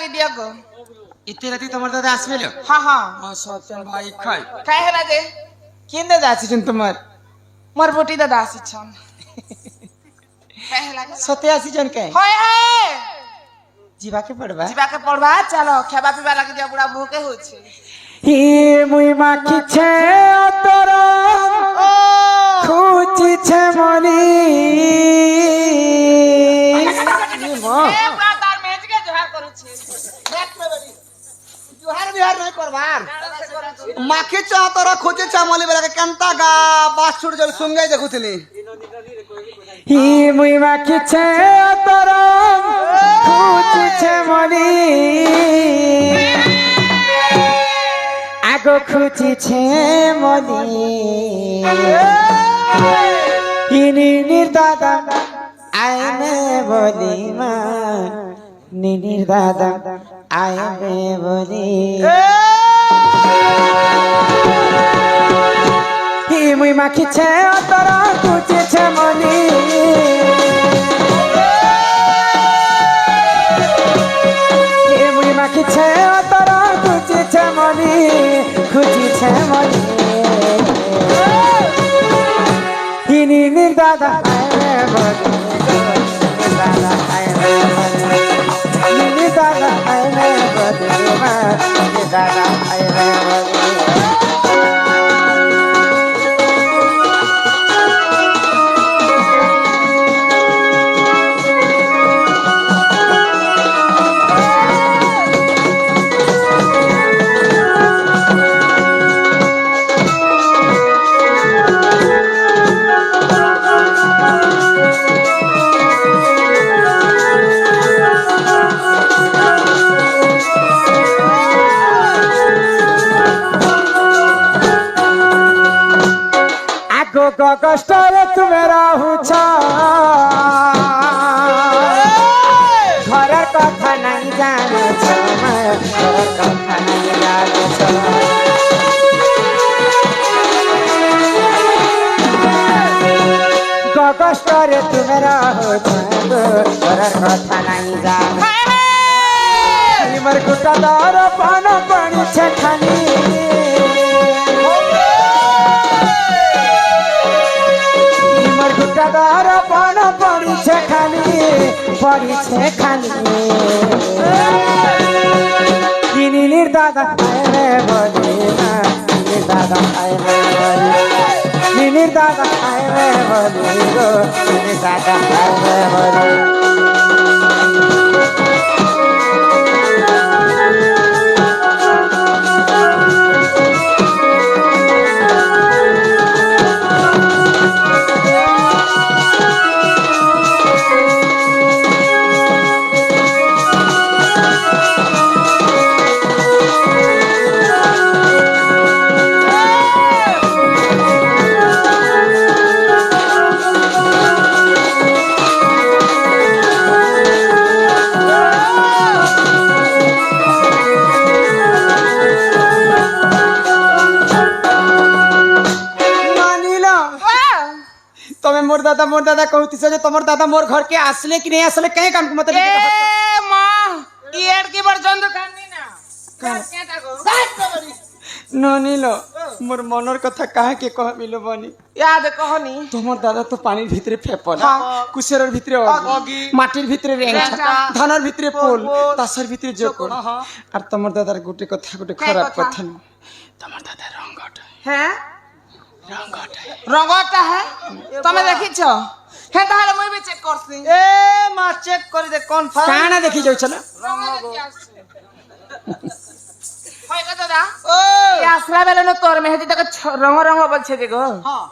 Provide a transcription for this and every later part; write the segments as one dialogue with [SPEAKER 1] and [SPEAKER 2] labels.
[SPEAKER 1] लगे दिया गो
[SPEAKER 2] इतने राती तुम्हार दादा আসবে লো
[SPEAKER 1] हाँ हाँ
[SPEAKER 2] সত্যন ভাই খাই
[SPEAKER 1] काय है ना जे किन दादा आसी तुम्हार मोर बोटी दादा आसी छन काय है लगे
[SPEAKER 2] সত্যি আসিছেন কে
[SPEAKER 1] होय है
[SPEAKER 2] जीवा के पड़वा
[SPEAKER 1] जीवा के पड़वा चलो खेबा पीबा लगे दिया बुढ़ा भूखे हो छे
[SPEAKER 2] হি মুই মাখিছে তোর খুঁজিছে মনি
[SPEAKER 1] ए प्रातार मेज के जोहार करू छे देख ले बड़ी
[SPEAKER 3] जोहार बिहार नहीं करवार माखी चा तोरा खोजे चा मले बेला के कंता गा बास छुट जल सुंगे देखुतली
[SPEAKER 2] হি মুই মাখিছে তোর খুঁজিছে মনি আগো খুঁজিছে মনি নিনির দাদা আইনে বলি মা নিনির দাদা আইনে বলি হি মুই মাখিছে তোর খুঁজিছে মনি হি মুই মাখিছে তোর খুঁজিছে মনি খুঁজিছে মনি নিনির দাদা আইনে বলি দাদা আইনে বলি নিনির দাদা আইনে বলি মা দাদা আইনে বলি কষ্টরে তুমি রহুছ ঘরের কথা নাই জানুছ ঘরের কথা নাই জানুছ কষ্টরে তুমি রহুছ ঘরের কথা নাই জানুছ মোর গোটা দর পান পড়িছে খানি দাদার পান পড়িছে খালি নিনির দাদা আইনে বলি না নিনির দাদা আইনে বলি নিনির দাদা আইনে বলি গো নিনির দাদা আইনে বলি मोर दादा कहती से तुम्हार दादा मोर घर के आसले कि नहीं आसले कहीं काम को मतलब
[SPEAKER 1] ए मां ये की बर्जन दुकान नी ना क्या ताको
[SPEAKER 2] ननीलो मोर मनर कथा काहे के कहबिलो बनी
[SPEAKER 1] याद कहनी
[SPEAKER 2] তোমার দাদা তো পানির ভিতরে ফেপল কুশেরর ভিতরে
[SPEAKER 3] অগি
[SPEAKER 2] মাটির ভিতরে রেঞ্চা ধানের ভিতরে পোল তাসের ভিতরে জোকর আর তোমার দাদার গোটে কথা গোটে খারাপ কথা না তোমার দাদা রঙ্গটা
[SPEAKER 1] হ্যাঁ
[SPEAKER 2] রঙ্গটা
[SPEAKER 1] রঙটা है তুমি দেখিছো হে তাহলে মই বি চেক করছি
[SPEAKER 3] ए मा चेक करी दे कन्फर्म
[SPEAKER 2] কানা দেখি যাইছ না
[SPEAKER 1] রঙ দেখি আসছে হয় গো দাদা
[SPEAKER 3] ओ
[SPEAKER 1] এই আসলা বেলে ন তোর মেহেদি তাকে রঙ রঙ বলছে দেখো
[SPEAKER 3] हां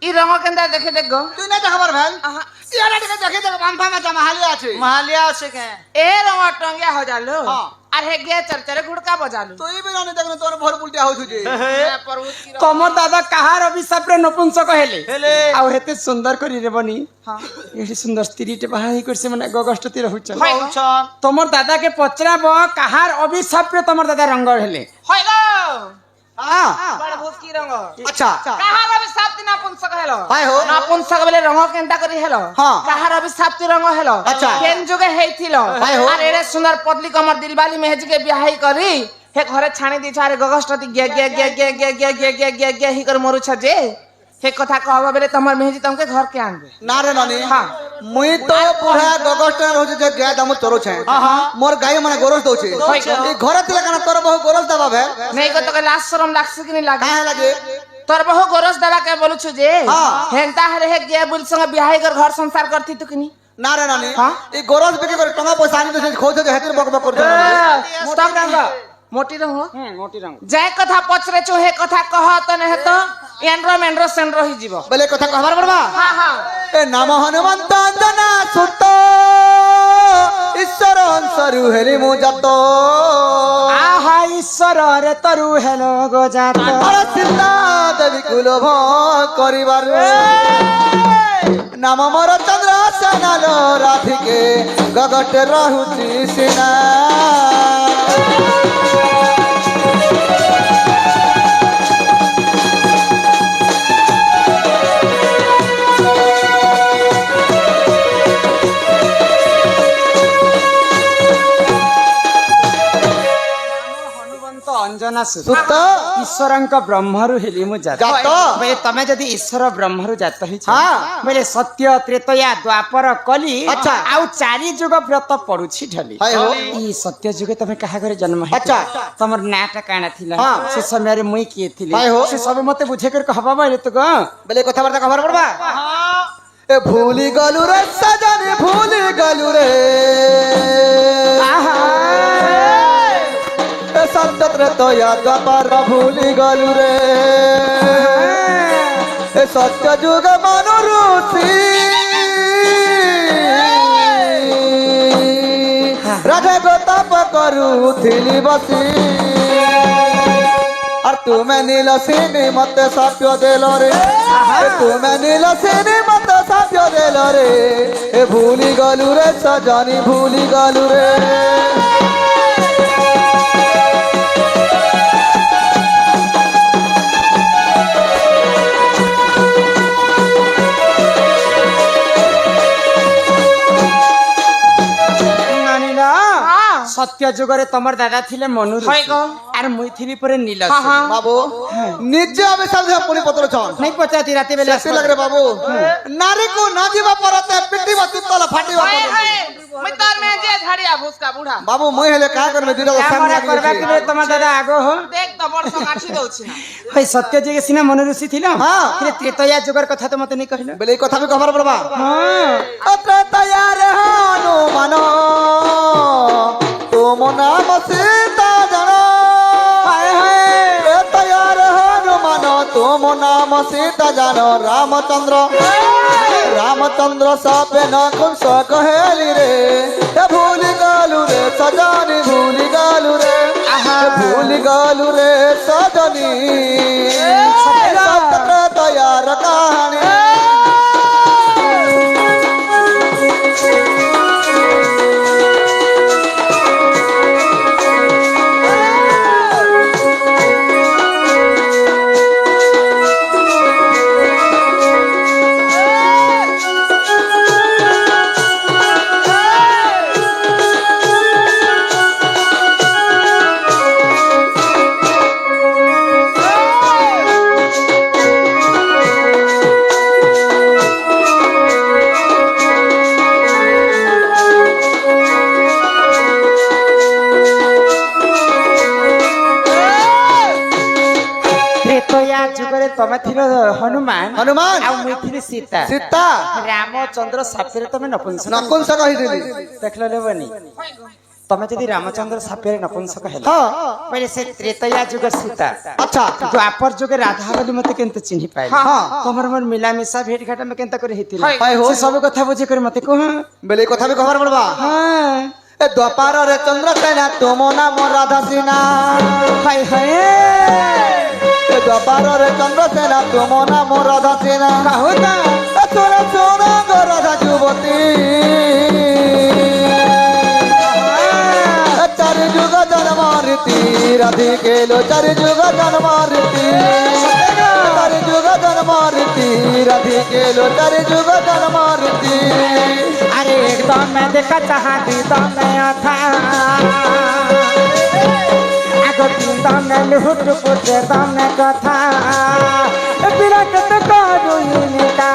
[SPEAKER 1] ই রঙ কেন্দা দেখে দেখো
[SPEAKER 3] তুই না দেখাবার ভাই
[SPEAKER 1] আহা
[SPEAKER 3] ইয়ারা দেখে কনফার্ম আছে মাহালিয়া আছে মাহালিয়া আছে কে
[SPEAKER 1] এ রঙ টঙ্গিয়া हो जालो
[SPEAKER 3] हां
[SPEAKER 1] আর হে গিয়ে চরচরে গুড়কা বজালো
[SPEAKER 3] তুই বেরানে দেখনে তোর ভর উল্টা হই তুই
[SPEAKER 1] পর্বত কি
[SPEAKER 2] তোমার দাদা কাহার অভিশাপ রে নপুংসক হেলে
[SPEAKER 3] হেলে।
[SPEAKER 2] আর হেতে সুন্দর করি রে বনি
[SPEAKER 1] हां
[SPEAKER 2] এটি সুন্দর স্ত্রীতে বাহা হই করছে মানে গগষ্টতি রহুছ
[SPEAKER 1] হয় গো
[SPEAKER 3] হউছন
[SPEAKER 2] তোমার দাদাকে পচরাব কাহার অভিশাপ রে তোমার দাদা রঙ্গ হেলে
[SPEAKER 1] হয় গো বড় ভুসকি রঙ
[SPEAKER 3] আচ্ছা
[SPEAKER 1] কাহার অভিশাপ্তি নপুংসক হেলো
[SPEAKER 3] হাই হো
[SPEAKER 1] নপুংসক বেলে রঙ কেনটা করি হেলো
[SPEAKER 3] হ্যাঁ।
[SPEAKER 1] কাহার অভিশাপ্তি রঙ হেলো
[SPEAKER 3] আচ্ছা।
[SPEAKER 1] কেন যুগে হেইছিল
[SPEAKER 3] হাই হো।
[SPEAKER 1] আর এড়ে সুন্দর পতলি কমর দিলবালি মেহেজিকে বিয়াহি করি হে ঘরে ছানি দিছ আরে গগষ্টতি গে গে গে গে গে গে গে গে গে গে হি করে মরুছ যে হে কথা কহবা বেলে তোমার মেহেজি তোমাকে ঘর কে আনবে
[SPEAKER 3] না রে নানি
[SPEAKER 1] হ্যাঁ।
[SPEAKER 3] মুই তো পুরা গগস্টার হচ্ছে যে গায় দাম চরুছে মোর গাই মানে গরজ দউছে এই ঘরে ଥିଲେ কানা তোর বহু গরজ দেবা ভে
[SPEAKER 1] নেই কত কে লাজ শরম লাগছে কি নি লাগে
[SPEAKER 3] কাহে লাগে
[SPEAKER 1] তোর বহু গরজ দেবা কে বলুছ যে
[SPEAKER 3] হ্যাঁ।
[SPEAKER 1] হেনতা হরে হে গে বুল সঙ্গে বিয়াহি কর ঘর সংসার করতি তো কিনি
[SPEAKER 3] না রে নানি
[SPEAKER 1] হ্যাঁ।
[SPEAKER 3] এই গরজ বিক্রি করে টাকা পয়সা আনি দছে খোঁজ যে হেতির বক বক করছ
[SPEAKER 1] স্টপ রঙ মোটি রঙ
[SPEAKER 2] মোটি রঙ
[SPEAKER 1] যে কথা পছরে চু হে কথা কহ তো নে তো এন্ড্রো মেন্ড্রো সেন্ড্রো হি জীব
[SPEAKER 3] বলে কথা কহবার পড়বা
[SPEAKER 1] হ্যাঁ হ্যাঁ
[SPEAKER 3] এ নাম হনুমন্ত অঞ্জনা সুত ঈশ্বর অংশরু হেরি মু যত
[SPEAKER 2] আহা ঈশ্বর রে তরু হেলো গোজাত
[SPEAKER 3] আর সীতা দেবী কুলভ করিবার নাম মোর চন্দ্র সেনাল রাধিকে গগট রহুচি সিনা
[SPEAKER 2] হনুমন্ত অঞ্জনা সুত
[SPEAKER 3] সুত
[SPEAKER 2] ঈশ্বরଙ୍କ ବ୍ରହ୍ମରୁ ହେଲି ମୁଁ ଜାତ
[SPEAKER 3] ଜାତ।
[SPEAKER 2] ବୋଲେ ତମେ ଯଦି ଈଶ୍ୱର ବ୍ରହ୍ମରୁ ଜାତ ହେଇଛ
[SPEAKER 3] ହଁ।
[SPEAKER 2] ବୋଲେ ସତ୍ୟ ତ୍ରେତୟା ଦ୍ୱାପର କଲି
[SPEAKER 3] ଆଚ୍ଛା।
[SPEAKER 2] ଆଉ ଚାରି ଯୁଗ ବ୍ରତ ପଡୁଛି ଢଲି
[SPEAKER 3] ହାଇ ହୋ।
[SPEAKER 2] ଇ ସତ୍ୟ ଯୁଗେ ତମେ କାହା ଘରେ ଜନ୍ମ
[SPEAKER 3] ଆଚ୍ଛା।
[SPEAKER 2] ହେଇଛ ତମର ନାଁଟା କାଣା ଥିଲା
[SPEAKER 3] ହଁ।
[SPEAKER 2] ସେ ସମୟରେ ମୁଇଁ କିଏ ଥିଲି
[SPEAKER 3] ହାଇ ହୋ।
[SPEAKER 2] ସେ ସବୁ ମତେ ବୁଝେଇ କରି କହବା ବୋଲେ ତୁ କହ
[SPEAKER 3] বলে কথাবার্তা কহবার পড়বা এ ভুলি গলু রে সজনি ভুলি গলু রে
[SPEAKER 2] আহা
[SPEAKER 3] এ সত্যত্রে তয়া দ্বাপার ভুলি গলু রে এ সত্য যুগ মানু ঋষি রাধে গো তাপ করুথিলি বসি আর তুমি নীল সিনি মতে সাপ্য দেল রে তুমি নীল সিনি মতে সাপ্য দেল রে এ ভুলি গলু রে সজনি ভুলি গলু রে
[SPEAKER 2] নানিলা
[SPEAKER 1] হ্যাঁ।
[SPEAKER 2] সত্য যুগরে তোমার দাদা ଥିଲେ মনু ঋষি।
[SPEAKER 1] হয় গো।
[SPEAKER 2] আর মুই থিলি পরে নীল
[SPEAKER 1] হ্যাঁ, হ্যাঁ।
[SPEAKER 3] বাবু নিজে আমি সাথে পুনি পত্র ছন
[SPEAKER 2] নাই পচাতি রাতে বেলা
[SPEAKER 3] সেসি লাগরে বাবু নারী কো না দিবা পরতে পিটি বাতি তলা ফাটি
[SPEAKER 1] হয় হয় মই তোর মেহেজি ঝাড়িয়া ভুসকা বুড়া
[SPEAKER 3] বাবু মই হেলে কা করবে দুটা সামনে
[SPEAKER 2] ক্যামেরা
[SPEAKER 3] লাগি
[SPEAKER 2] করবা কি তোমার দাদা আগো হো
[SPEAKER 1] দেখ তো বড় কাঠি দউছি না
[SPEAKER 2] ওই সত্য যুগে সিনা মনু ঋষি ছিল
[SPEAKER 3] হ্যাঁ।
[SPEAKER 2] কিন্তু ত্রেতয়া যুগর কথা তো মতে নি কহিল
[SPEAKER 3] বলে এই কথা আমি কবার পড়বা
[SPEAKER 2] হ্যাঁ
[SPEAKER 3] অত্র তয়ার হনুমান তুম নাম সীতা জন তয়ার হনুমান তুম নাম সীতা জন রামচন্দ্র রামচন্দ্র সাপে না কুংস কহেলি রে এ ভুলি গলু রে সজনি ভুলি গলু রে ভুলি গলু রে সজনি সত্য তয়ার কাহানি
[SPEAKER 2] ত্রেতয়া যুগরে তুমি ছিল হনুমান
[SPEAKER 3] হনুমান
[SPEAKER 2] আর মুই থিলি সীতা
[SPEAKER 3] সীতা
[SPEAKER 2] রামচন্দ্র সাপেরে তুমি নপুংসক
[SPEAKER 3] নপুংসক হইছিলি
[SPEAKER 2] দেখল লেবনি তুমি যদি রামচন্দ্র সাপেরে নপুংসক হেল
[SPEAKER 3] হ্যাঁ
[SPEAKER 2] বলে সে ত্রেতয়া যুগের সীতা
[SPEAKER 3] আচ্ছা
[SPEAKER 2] দ্বাপর যুগে রাধা বলি মতে কেনতে চিহ্নি পাইল
[SPEAKER 1] হ্যাঁ।
[SPEAKER 2] তোমার মোর মিলামিশা ভেট ঘাট আমি কেনতা করে হইতিল
[SPEAKER 3] হাই হো।
[SPEAKER 2] সে সব কথা বুঝি করে মতে কহ
[SPEAKER 3] বলে এই কথা আমি কবার পড়বা
[SPEAKER 2] হ্যাঁ
[SPEAKER 3] এ দ্বাপার রে চন্দ্রসেনা তুম নাম রাধা সিনা
[SPEAKER 2] হাই হাই
[SPEAKER 3] এ দ্বাপার রে চন্দ্রসেনা তুম নাম রাধা সিনা
[SPEAKER 2] কাহুতা
[SPEAKER 3] এ তোর সোনা গো রাধা যুবতী এ চারি যুগ জন্ম রীতি রাধিকে লো চারি যুগ জন্ম রীতি চারি যুগ জন্ম রীতি রাধিকে লো চারি যুগ জন্ম রীতি
[SPEAKER 2] अरे एकदम मैं देखा चाहती तो मैं था आगो तीन दम ने लुट पुटे दम ने कथा बिरक तो करू इनका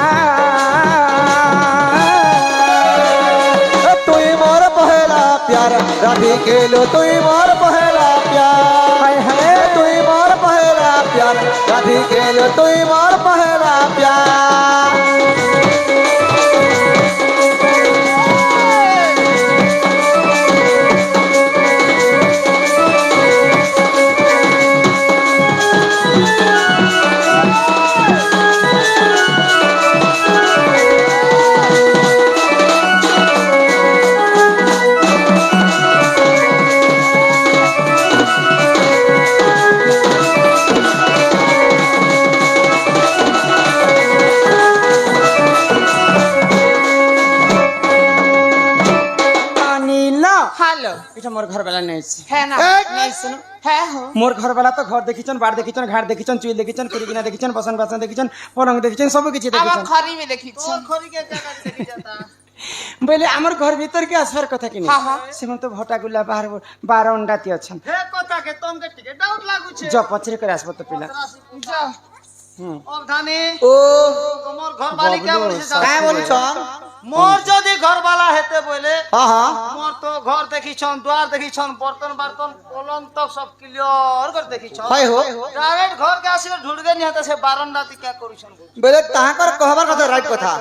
[SPEAKER 3] তুই মোর পহেলা প্যার রাধিকে লো তুই মোর পহেলা প্যার
[SPEAKER 2] हाय हाय
[SPEAKER 3] তুই মোর পহেলা প্যার রাধিকে লো তুই মোর পহেলা প্যার
[SPEAKER 2] नीला
[SPEAKER 1] হ্যালো
[SPEAKER 2] এটা মোর ঘর বেলা নেইছি
[SPEAKER 1] হ্যাঁ না
[SPEAKER 2] নেই শুনো
[SPEAKER 1] হ্যাঁ হো
[SPEAKER 2] মোর ঘর বেলা তো ঘর দেখিছন বার দেখিছন ঘাট দেখিছন চুই দেখিছন কুড়িকিনা দেখিছন বসন বাসন দেখিছন পলং দেখিছন সব কিছু
[SPEAKER 1] আমার
[SPEAKER 2] দেখিছন
[SPEAKER 1] খরি মে দেখিছি
[SPEAKER 2] বলে আমার ঘর ভিতর কি আসবার কথা কিনি
[SPEAKER 1] হ্যাঁ, হ্যাঁ।
[SPEAKER 2] সেমন তো ভটা গুলা বার অন্ডাতি অছন
[SPEAKER 4] हे कोता के तुमके टिके डाउट लागु छे
[SPEAKER 2] জ পছরে করে আসবো তো পিলা
[SPEAKER 1] যাও
[SPEAKER 4] अब धानी
[SPEAKER 3] ও
[SPEAKER 4] मोर घर वाली क्या बोलिस
[SPEAKER 3] কায় বলছন
[SPEAKER 4] मोर जदी घर वाला हेते बोले
[SPEAKER 3] হ্যাঁ হ্যাঁ
[SPEAKER 4] मोर तो घर देखी छन द्वार देखी छन बर्तन बर्तन पलंग तक सब क्लियर कर देखी छन
[SPEAKER 3] হয় হো
[SPEAKER 4] डायरेक्ट घर के आसी ढुड़ गए नहीं हता से बारंडा ती क्या करू छन
[SPEAKER 3] বেলে তাহাকর कहबार কথা রাইট কথা